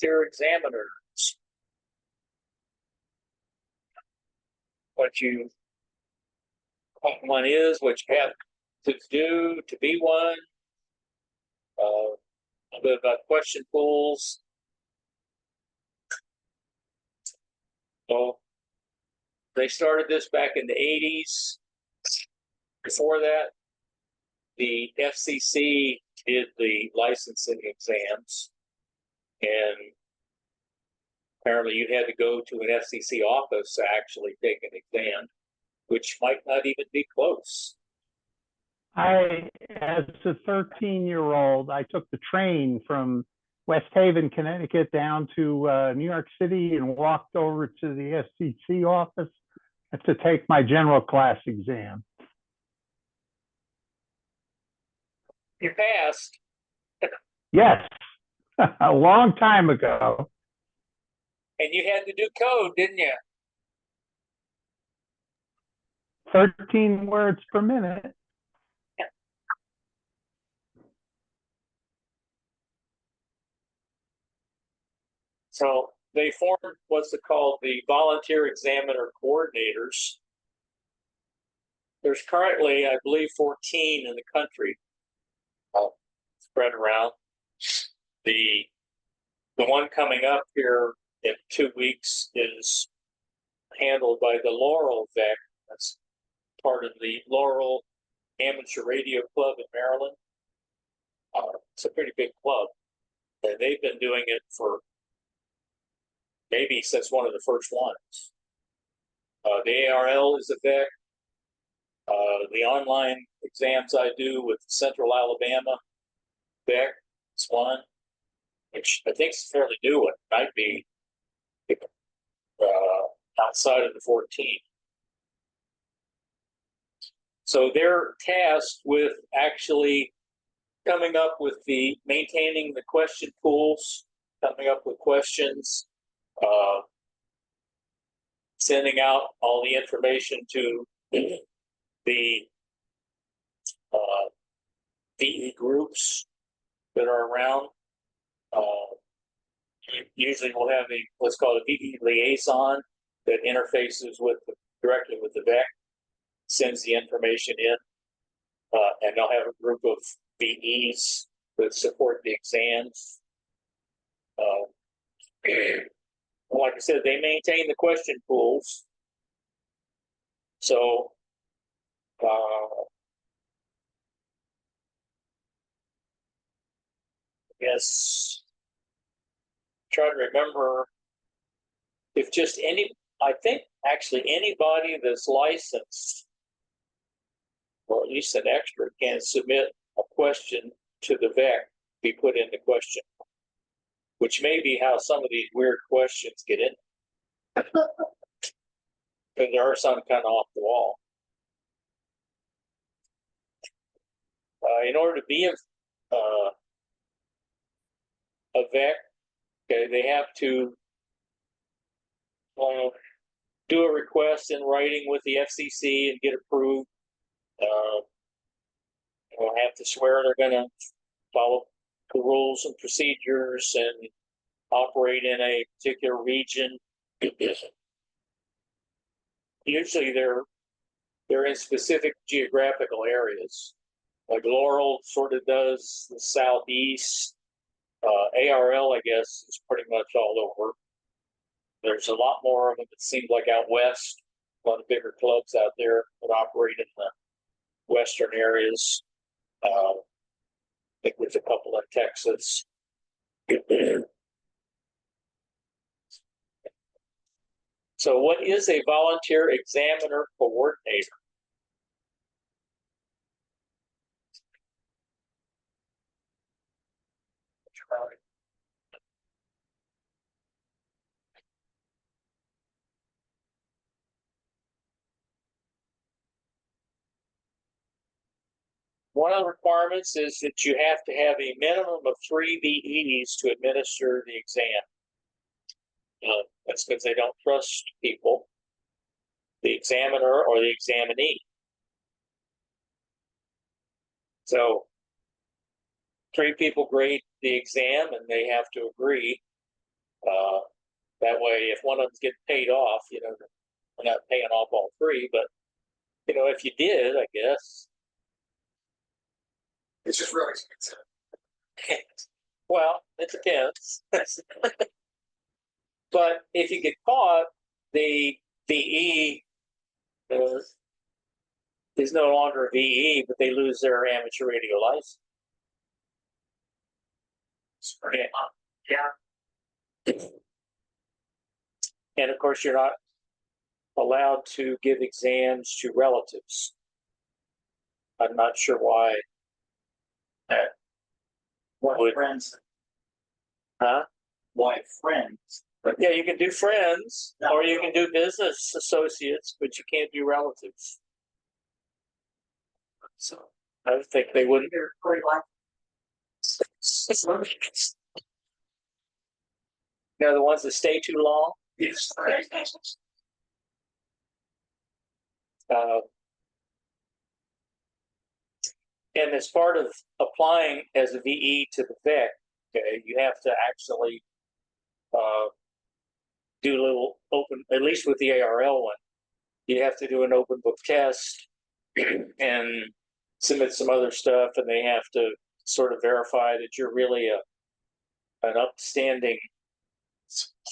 volunteer examiners. What one is, what you have to do to be one, a little bit about question pools. So they started this back in the 80s. Before that, the FCC did the licensing exams, and apparently you had to go to an FCC office to actually take an exam, which might not even be close. As a 13-year-old, I took the train from West Haven, Connecticut, down to New York City and walked over to the FCC office to take my general class exam. You passed. Yes, a long time ago. And you had to do code, didn't you? 13 words per minute. So they formed what's called the volunteer examiner coordinators. There's currently, I believe, 14 in the country spread around. The one coming up here in 2 weeks is handled by the Laurel VEC. That's part of the Laurel Amateur Radio Club in Maryland. It's a pretty big club, and they've been doing it for maybe since one of the first ones. The ARL is a VEC. The online exams I do with Central Alabama VEC is one, which I think is a fairly new one. Might be outside of the 14. So they're tasked with actually coming up with maintaining the question pools, coming up with questions, sending out all the information to the VE groups that are around. Usually we'll have what's called a VE liaison that interfaces directly with the VEC, sends the information in, and they'll have a group of VEs that support the exams. Like I said, they maintain the question pools. So yes, try to remember if just I think actually anybody that's licensed, or at least an expert, can submit a question to the VEC, be put in the question, which may be how some of these weird questions get in. Because there are some kind of off the wall. In order to be a VEC, okay, they have to do a request in writing with the FCC and get approved. They'll have to swear they're going to follow the rules and procedures and operate in a particular region. Usually they're in specific geographical areas. Like Laurel sort of does the southeast. ARL, I guess, is pretty much all over. There's a lot more of them, it seems like, out west. A lot of bigger clubs out there that operate in the western areas. I think there's a couple in Texas. So what is a volunteer examiner coordinator? One of the requirements is that you have to have a minimum of 3 VEs to administer the exam. That's because they don't trust people, the examiner or the examinee. So 3 people grade the exam and they have to agree. That way, if one of them's getting paid off, we're not paying off all three. But if you did, I guess It's just really expensive. well, it depends. But if you get caught, the VE is no longer a VE, but they lose their amateur radio license. Yeah. And of course, you're not allowed to give exams to relatives. I'm not sure why. What friends? Huh? Why friends? Yeah, you can do friends, or you can do business associates, but you can't do relatives. So I would think they wouldn't. They're pretty like. The ones that stay too long. Yes. And as part of applying as a VE to the VEC, okay, you have to actually do a little open, at least with the ARL one, you have to do an open book test and submit some other stuff, and they have to sort of verify that you're really an upstanding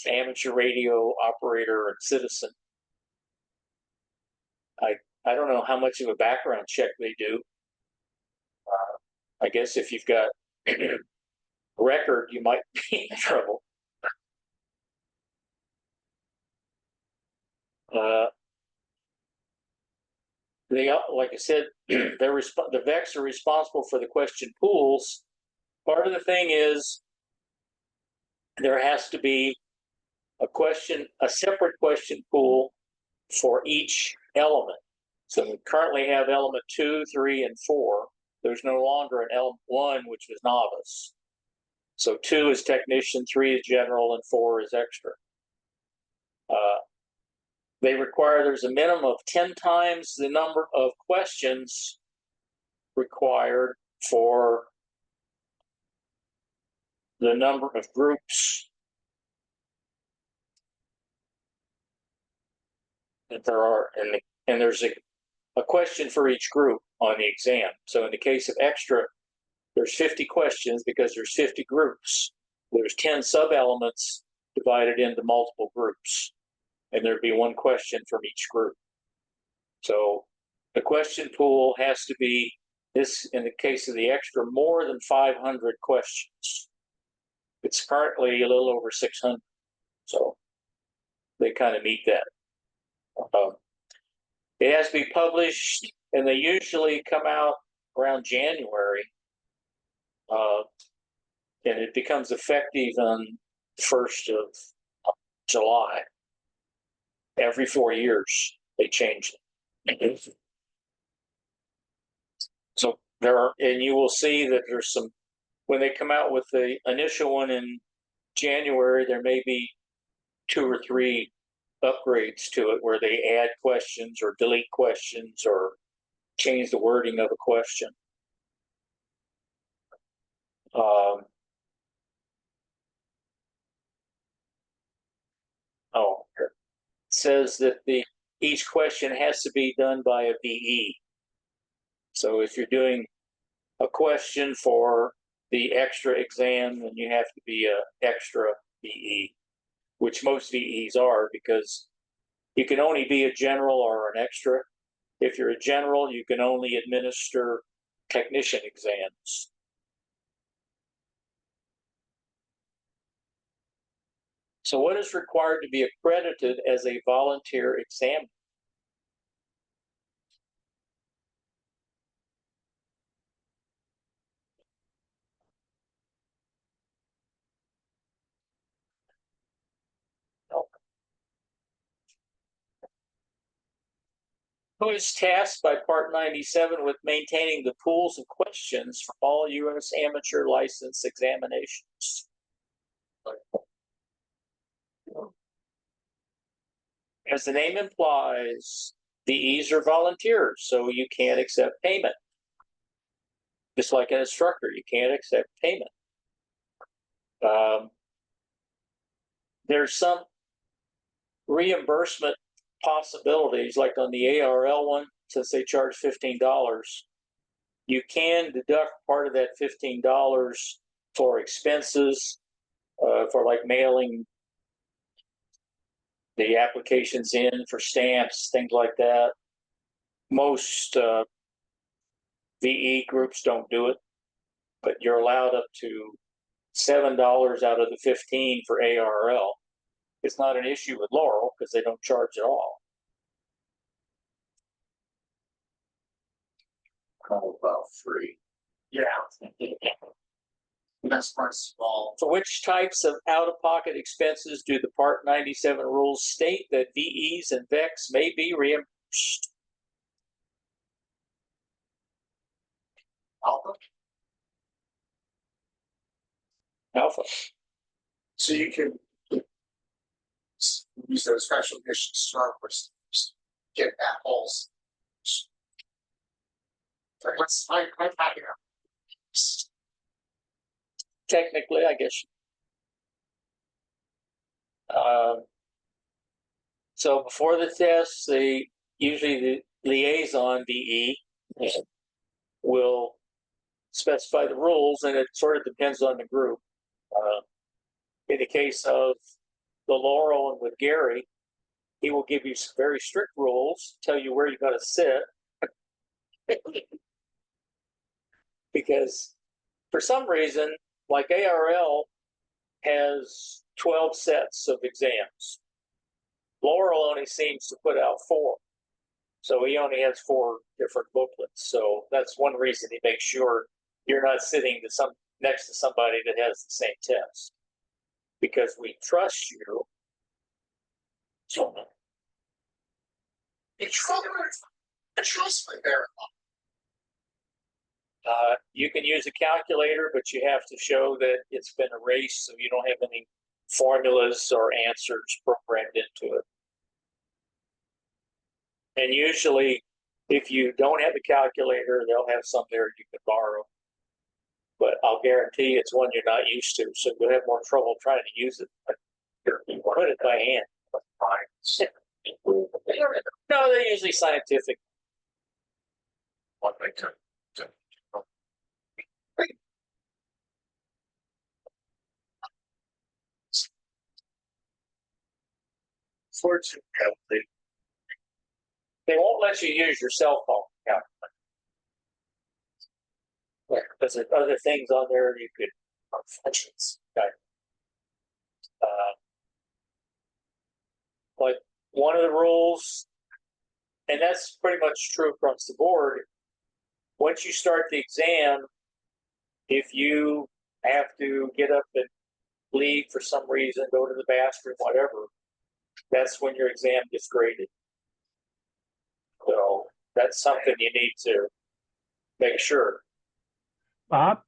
amateur radio operator and citizen. I don't know how much of a background check they do. I guess if you've got record, you might be in trouble. Like I said, the VECs are responsible for the question pools. Part of the thing is there has to be a separate question pool for each element. So we currently have element 2, 3, and 4. There's no longer an element 1, which was novice. So 2 is technician, 3 is general, and 4 is extra. They require there's a minimum of 10 times the number of questions required for the number of groups that there are, and there's a question for each group on the exam. So in the case of extra, there's 50 questions because there's 50 groups. There's 10 sub-elements divided into multiple groups, and there'd be one question from each group. So the question pool has to be, this, in the case of the extra, more than 500 questions. It's currently a little over 600. So they kind of meet that. It has to be published, and they usually come out around January. And it becomes effective on the 1st of July. Every 4 years, they change it. So and you will see that there's some, when they come out with the initial one in January, there may be 2 or 3 upgrades to it where they add questions or delete questions or change the wording of a question. It says that each question has to be done by a VE. So if you're doing a question for the extra exam, then you have to be an extra VE, which most VEs are, because you can only be a general or an extra. If you're a general, you can only administer technician exams. So what is required to be accredited as a volunteer examiner? Who is tasked by Part 97 with maintaining the pools of questions for all U.S. amateur license examinations? As the name implies, VEs are volunteers, so you can't accept payment. Just like an instructor, you can't accept payment. there's some reimbursement possibilities, like on the ARL one, since they charge $15, you can deduct part of that $15 for expenses, for like mailing the applications in for stamps, things like that. Most VE groups don't do it, but you're allowed up to $7 out of the 15 for ARL. It's not an issue with Laurel because they don't charge at all. How about free? Yeah. That's part small. For which types of out-of-pocket expenses do the Part 97 rules state that VEs and VECs may be reimbursed? Alpha. Alpha. So you can use those special conditions service, get apples. Let's I Technically, I guess. So before the test, usually the liaison VE will specify the rules, and it sort of depends on the group. In the case of the Laurel and with Gary, he will give you some very strict rules, tell you where you got to sit, because for some reason, like ARL has 12 sets of exams. Laurel only seems to put out 4. So he only has 4 different booklets. So that's one reason he makes sure you're not sitting next to somebody that has the same test. Because we trust you. trust me there. You can use a calculator, but you have to show that it's been erased, so you don't have any formulas or answers programmed into it. And usually, if you don't have a calculator, they'll have some there you can borrow. But I'll guarantee it's one you're not used to, so you'll have more trouble trying to use it. You put it by hand. No, they're usually scientific. What they took. Fortunately, they won't let you use your cell phone calculator. Because there's other things on there you could functions. Okay. Like one of the rules, and that's pretty much true across the board. Once you start the exam, if you have to get up and leave for some reason, go to the bathroom, whatever, that's when your exam gets graded. So that's something you need to make sure. Bob,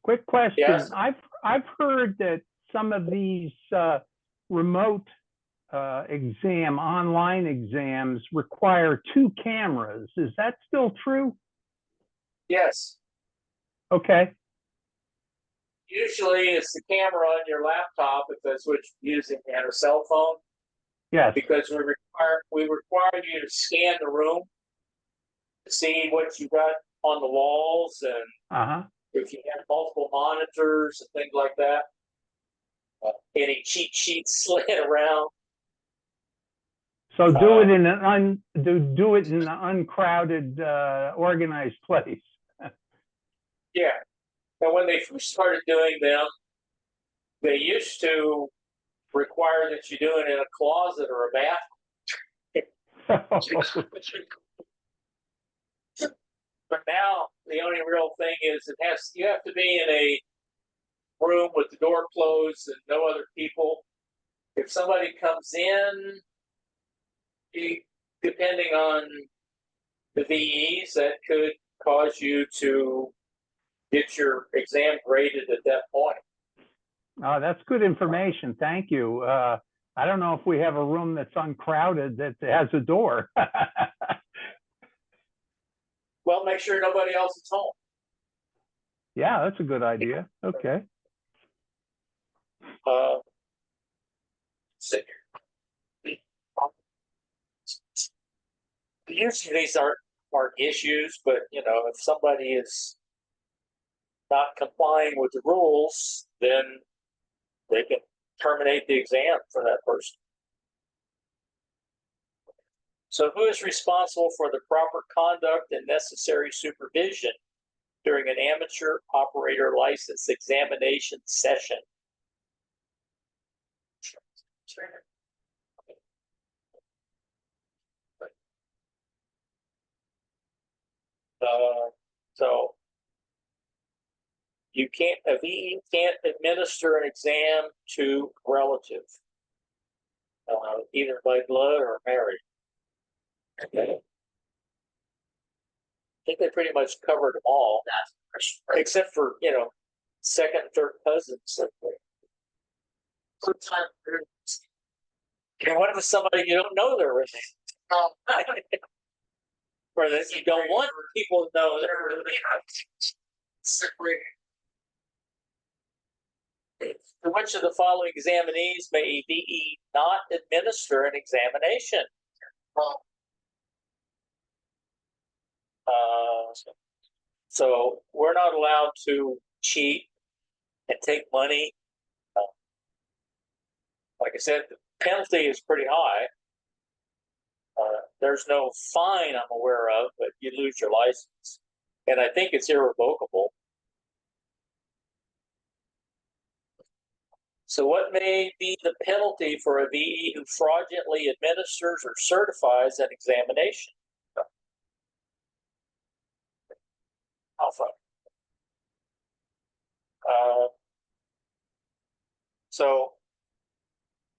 quick question. Yes. I've heard that some of these remote online exams require 2 cameras. Is that still true? Yes. Okay. Usually it's the camera on your laptop if that's what you're using, and a cell phone. Yes. Because we require you to scan the room to see what you got on the walls, and if you have multiple monitors and things like that. Any cheat sheets slid around. So do it in an uncrowded, organized place. Yeah. And when they first started doing them, they used to require that you do it in a closet or a bathroom. But now the only real thing is you have to be in a room with the door closed and no other people. If somebody comes in, depending on the VEs, that could cause you to get your exam graded at that point. Oh, that's good information. Thank you. I don't know if we have a room that's uncrowded that has a door. Well, make sure nobody else is home. Yeah, that's a good idea. Okay. Usually these aren't issues, but you know, if somebody is not complying with the rules, then they can terminate the exam for that person. So who is responsible for the proper conduct and necessary supervision during an amateur operator license examination session? So a VE can't administer an exam to a relative, either by blood or marriage. Okay. I think they pretty much covered them all, except for, you know, second and third cousins. And what if somebody you don't know their relationship? Or that you don't want people to know their relationship. For which of the following examinees may a VE not administer an examination? So we're not allowed to cheat and take money. Like I said, the penalty is pretty high. There's no fine I'm aware of, but you lose your license. And I think it's irrevocable. So what may be the penalty for a VE who fraudulently administers or certifies an examination? Alpha. So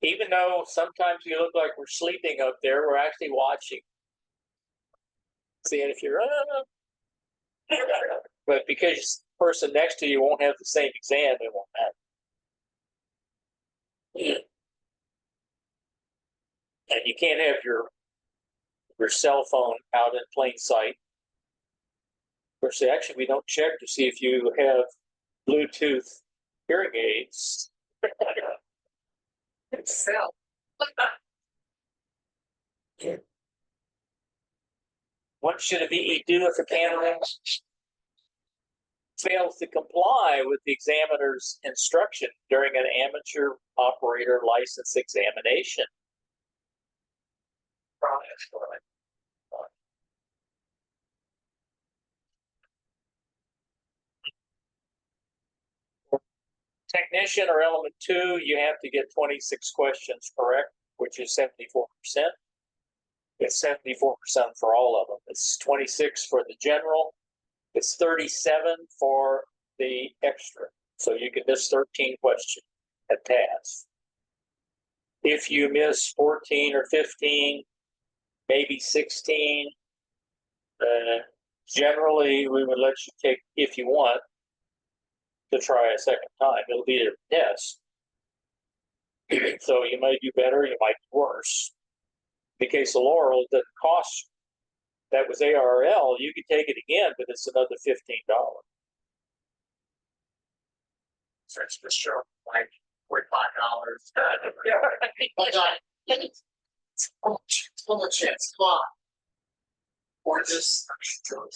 even though sometimes we look like we're sleeping up there, we're actually watching. Seeing if you're, but because the person next to you won't have the same exam, it won't matter. And you can't have your cell phone out in plain sight. Of course, actually, we don't check to see if you have Bluetooth hearing aids. Cell. What should a VE do if a candidate fails to comply with the examiner's instruction during an amateur operator license examination? Technician or element 2, you have to get 26 questions correct, which is 74%. It's 74% for all of them. It's 26 for the general. It's 37 for the extra. So you can miss 13 questions at pass. If you miss 14 or 15, maybe 16, generally we would let you take, if you want, to try a second time. It'll be a test. So you might do better, you might do worse. In the case of Laurel, it doesn't cost you. That was ARL, you could take it again, but it's another $15. So it's for sure, like $45. How much chance? Come on. Or just, well,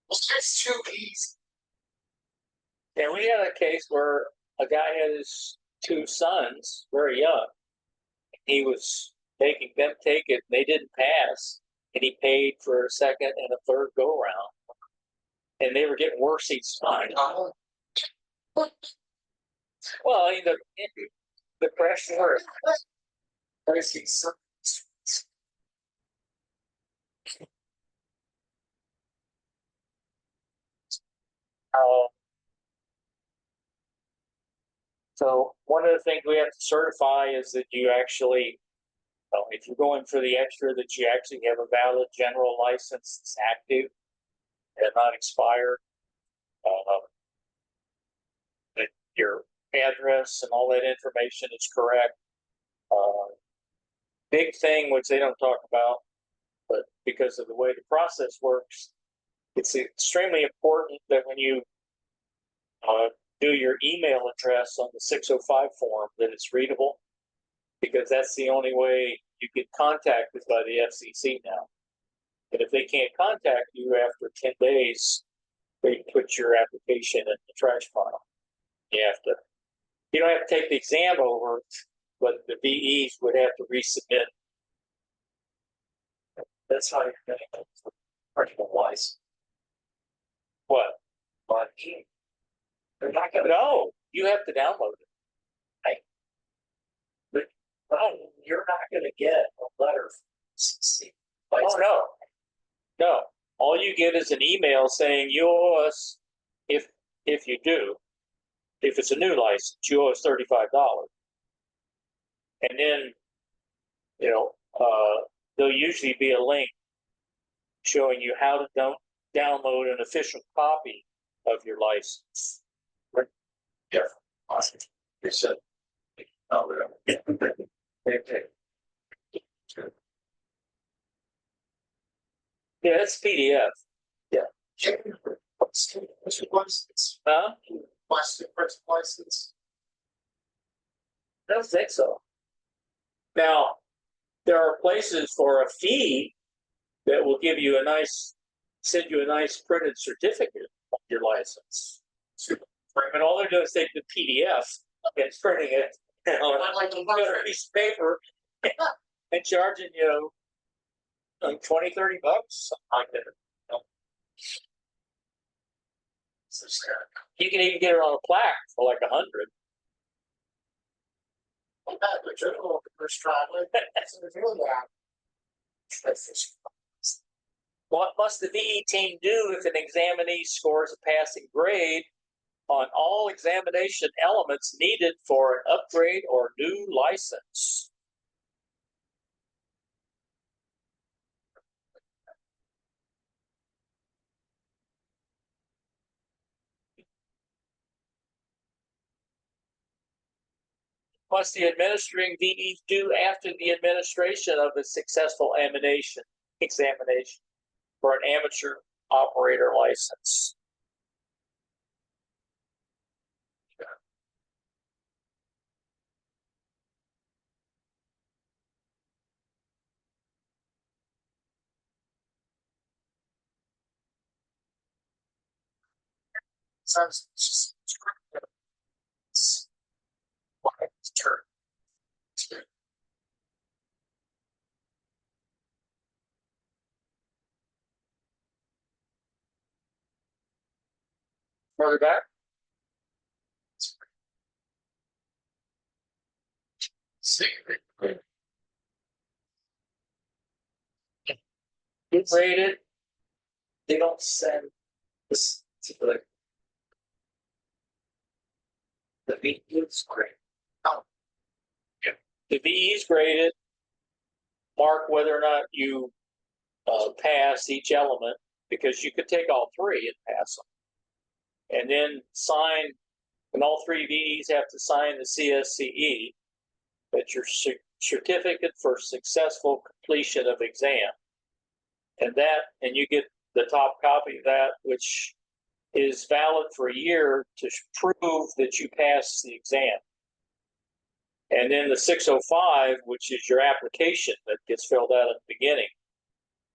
that's too easy. And we had a case where a guy had his 2 sons, very young. He was making them take it, and they didn't pass. And he paid for a second and a third go round. And they were getting worse each time. Well, you know, the pressure. So one of the things we have to certify is that you actually, if you're going for the extra, that you actually have a valid general license that's active and not expired. That your address and all that information is correct. Big thing, which they don't talk about, but because of the way the process works, it's extremely important that when you do your email address on the 605 form, that it's readable. because that's the only way you get contacted by the FCC now. And if they can't contact you after 10 days, they put your application in the trash pile. You don't have to take the exam over, but the VEs would have to resubmit. That's how you're getting it. Personalized. What? But they're not gonna, No, you have to download it. no, you're not gonna get a letter from CC. Oh, no. No. All you get is an email saying you owe us, if you do, if it's a new license, you owe us $35. And then, there'll usually be a link showing you how to download an official copy of your license. Yeah, awesome. They said, oh, whatever. Okay. Yeah, it's PDF. What's your license? Huh? What's the first license? I don't think so. Now, there are places for a fee that will give you send you a nice printed certificate of your license. But all they're doing is taking the PDF and printing it on Like a a piece of paper and charging you like $20, $30, something like that. You can even get it on a plaque for like $100. But you're going to first try with that's What must the VE team do if an examinee scores a passing grade on all examination elements needed for an upgrade or new license? Must the administering VE do after the administration of a successful examination for an amateur operator license? sounds just turn. Further back? Get rated. They don't send this to the VE is great. Oh, yeah. The VE is graded. Mark whether or not you pass each element, because you could take all three and pass them, and then sign. And all three VEs have to sign the CSCE, that's your certificate for successful completion of exam. And you get the top copy of that, which is valid for a year to prove that you passed the exam. And then the 605, which is your application that gets filled out at the beginning,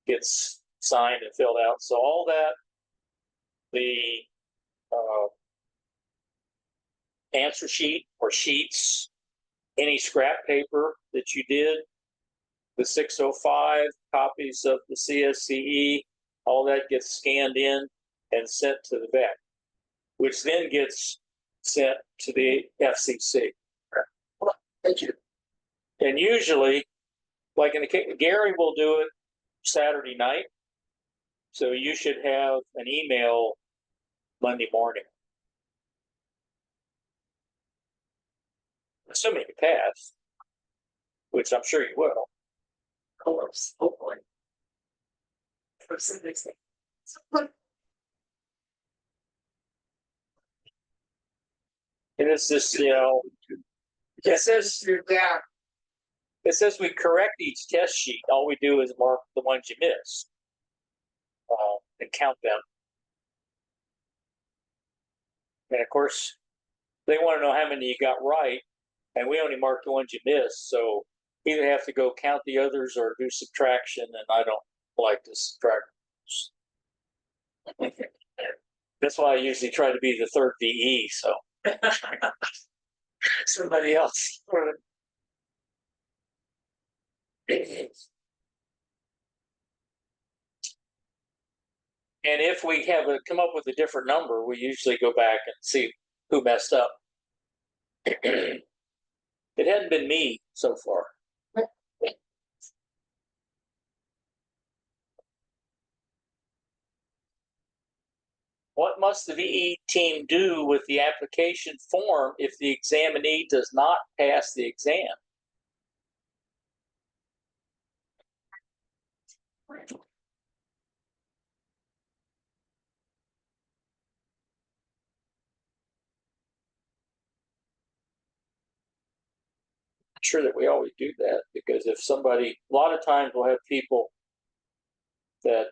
gets signed and filled out. So all that, the answer sheet or sheets, any scrap paper that you did, the 605, copies of the CSCE, all that gets scanned in and sent to the vet, which then gets sent to the FCC. Thank you. And usually, like in the case, Gary will do it Saturday night. So you should have an email Monday morning. Assuming you pass, which I'm sure you will. Of course, hopefully. For some reason. And it's just, it says You're down. we correct each test sheet. All we do is mark the ones you miss and count them. And of course, they want to know how many you got right. and we only mark the ones you missed. So either have to go count the others or do subtraction, and I don't like to subtract. That's why I usually try to be the third VE. So somebody else. And if we have come up with a different number, we usually go back and see who messed up. It hadn't been me so far. What must the VE team do with the application form if the examinee does not pass the exam? I'm sure that we always do that, because if somebody, a lot of times we'll have people that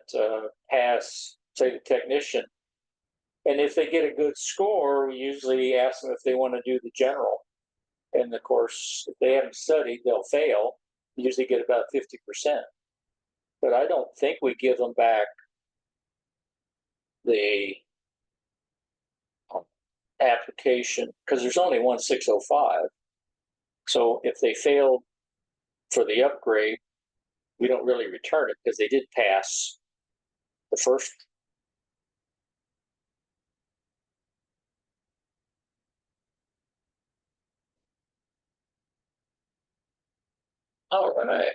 pass, say, the technician, and if they get a good score, we usually ask them if they want to do the general. And of course, if they haven't studied, they'll fail. Usually get about 50%. But I don't think we give them back the application, because there's only one 605. So if they failed for the upgrade, we don't really return it because they did pass the first. All right.